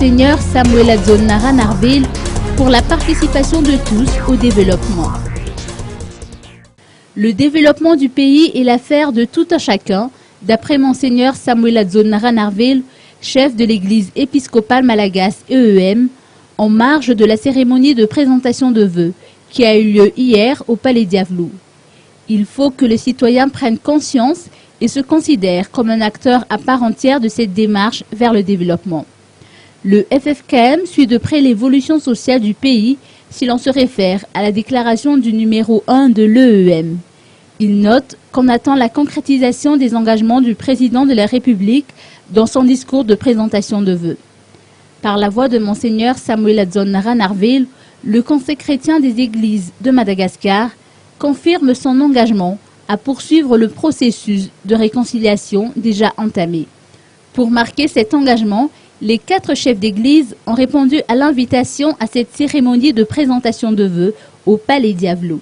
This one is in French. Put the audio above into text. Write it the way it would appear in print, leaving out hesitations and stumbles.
Monseigneur Samuel Adzon Naranarville pour la participation de tous au développement. Le développement du pays est l'affaire de tout un chacun, d'après Monseigneur Samuel Adzon Naranarville, chef de l'église épiscopale malagasy EEM, en marge de la cérémonie de présentation de vœux qui a eu lieu hier au Palais Diavelou. Il faut que les citoyens prennent conscience et se considèrent comme un acteur à part entière de cette démarche vers le développement. Le FFKM suit de près l'évolution sociale du pays si l'on se réfère à la déclaration du numéro 1 de l'EEM. Il note qu'on attend la concrétisation des engagements du président de la République dans son discours de présentation de vœux. Par la voix de Monseigneur Samuel Adzon Naranarville, le Conseil chrétien des églises de Madagascar confirme son engagement à poursuivre le processus de réconciliation déjà entamé. Pour marquer cet engagement, les 4 chefs d'église ont répondu à l'invitation à cette cérémonie de présentation de vœux au Palais Diavelou.